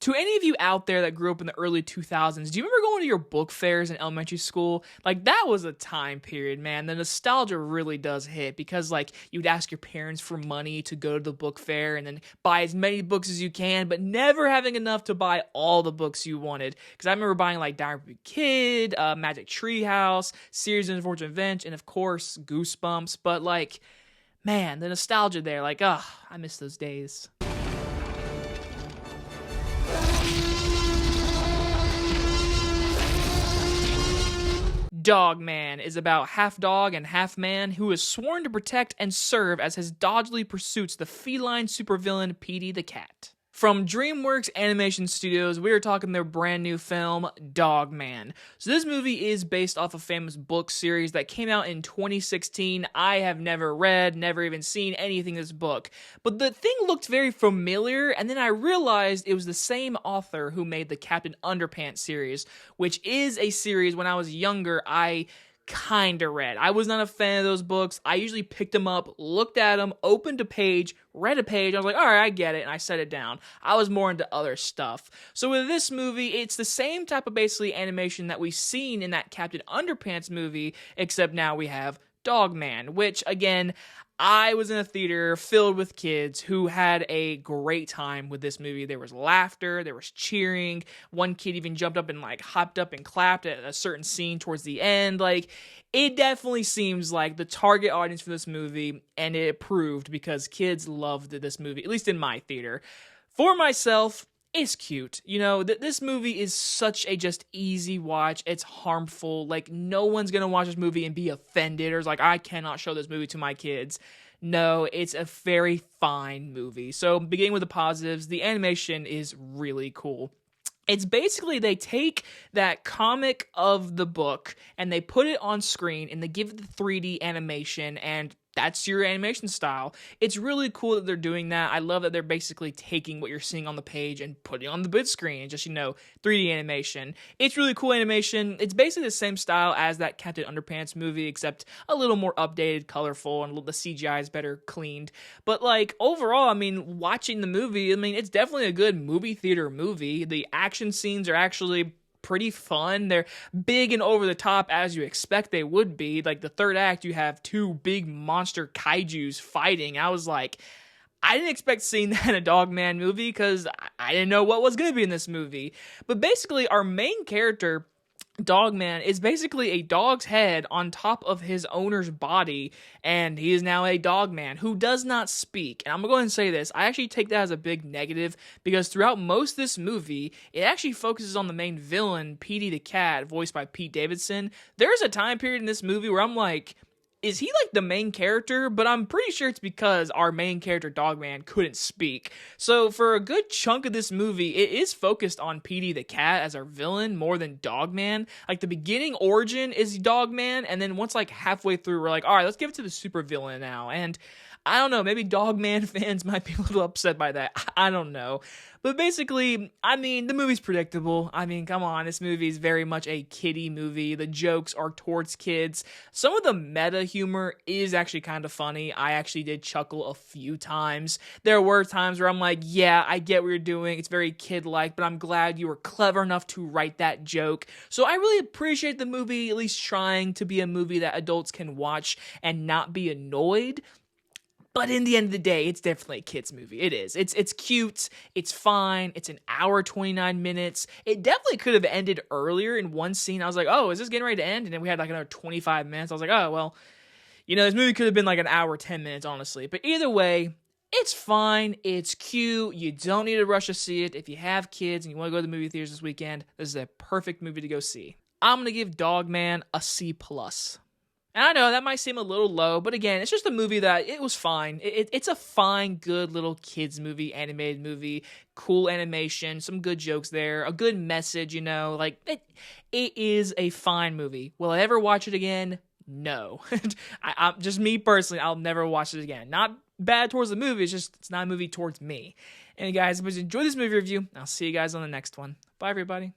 To any of you out there that grew up in the early 2000s, do you remember going to your book fairs in elementary school? Like, that was a time period, man. The nostalgia really does hit because, like, you'd ask your parents for money to go to the book fair and then buy as many books as you can, but never having enough to buy all the books you wanted. Because I remember buying, like, Diary of a Kid, Magic Treehouse, Series of Unfortunate Events, and, of course, Goosebumps. But, like, man, the nostalgia there, like, I miss those days. Dog Man is about half dog and half man who is sworn to protect and serve as his dodgily pursues the feline supervillain Petey the Cat. From DreamWorks Animation Studios, we are talking their brand new film, Dog Man. So this movie is based off a famous book series that came out in 2016. I have never read, never even seen anything in this book. But the thing looked very familiar, and then I realized it was the same author who made the Captain Underpants series, which is a series when I was younger I kinda read. I was not a fan of those books. I usually picked them up, looked at them, opened a page, read a page. I was like, all right, I get it, and I set it down. I was more into other stuff. So with this movie, it's the same type of basically animation that we've seen in that Captain Underpants movie, except now we have Dog Man, which, again, I was in a theater filled with kids who had a great time with this movie. There was laughter, there was cheering. One kid even jumped up and like hopped up and clapped at a certain scene towards the end. Like, it definitely seems like the target audience for this movie, and it proved because kids loved this movie, at least in my theater. For myself, it's cute. You know, this movie is such a just easy watch. It's harmful. Like, no one's gonna watch this movie and be offended or is like, I cannot show this movie to my kids. No, it's a very fine movie. So, beginning with the positives, the animation is really cool. It's basically they take that comic of the book and they put it on screen and they give it the 3D animation, and that's your animation style. It's really cool that they're doing that. I love that they're basically taking what you're seeing on the page and putting it on the big screen and just, 3D animation. It's really cool animation. It's basically the same style as that Captain Underpants movie, except a little more updated, colorful, and the CGI is better cleaned. But, like, overall, I mean, watching the movie, it's definitely a good movie theater movie. The action scenes are actually pretty fun. They're big and over the top as you expect they would be. Like, the third act, you have two big monster kaijus fighting. I was like, I didn't expect seeing that in a Dog Man movie because I didn't know what was going to be in this movie. But basically, our main character, Dog Man, is basically a dog's head on top of his owner's body, and he is now a dog man who does not speak. And I'm going to go ahead and say this, I actually take that as a big negative, because throughout most of this movie, it actually focuses on the main villain, Petey the Cat, voiced by Pete Davidson. There's a time period in this movie where I'm like, is he like the main character? But I'm pretty sure it's because our main character, Dogman, couldn't speak. So for a good chunk of this movie, it is focused on Petey the Cat as our villain more than Dogman. Like, the beginning origin is Dogman, and then once like halfway through, we're like, all right, let's give it to the supervillain now. And I don't know, maybe Dogman fans might be a little upset by that. I don't know. But basically, the movie's predictable. Come on, this movie is very much a kiddie movie. The jokes are towards kids. Some of the meta humor is actually kind of funny. I actually did chuckle a few times. There were times where I'm like, yeah, I get what you're doing. It's very kid-like, but I'm glad you were clever enough to write that joke. So I really appreciate the movie at least trying to be a movie that adults can watch and not be annoyed. But in the end of the day, it's definitely a kid's movie. It is. It's cute. It's fine. It's an hour, 29 minutes. It definitely could have ended earlier in one scene. I was like, oh, is this getting ready to end? And then we had like another 25 minutes. I was like, oh, well, this movie could have been like an hour, 10 minutes, honestly. But either way, it's fine. It's cute. You don't need to rush to see it. If you have kids and you want to go to the movie theaters this weekend, this is a perfect movie to go see. I'm going to give Dog Man a C+. And I know that might seem a little low, but again, it's just a movie that it was fine. It's a fine, good little kids movie, animated movie, cool animation, some good jokes there, a good message, like it is a fine movie. Will I ever watch it again? No. I'm just me personally, I'll never watch it again. Not bad towards the movie, it's not a movie towards me. And guys, if you enjoyed this movie review, I'll see you guys on the next one. Bye, everybody.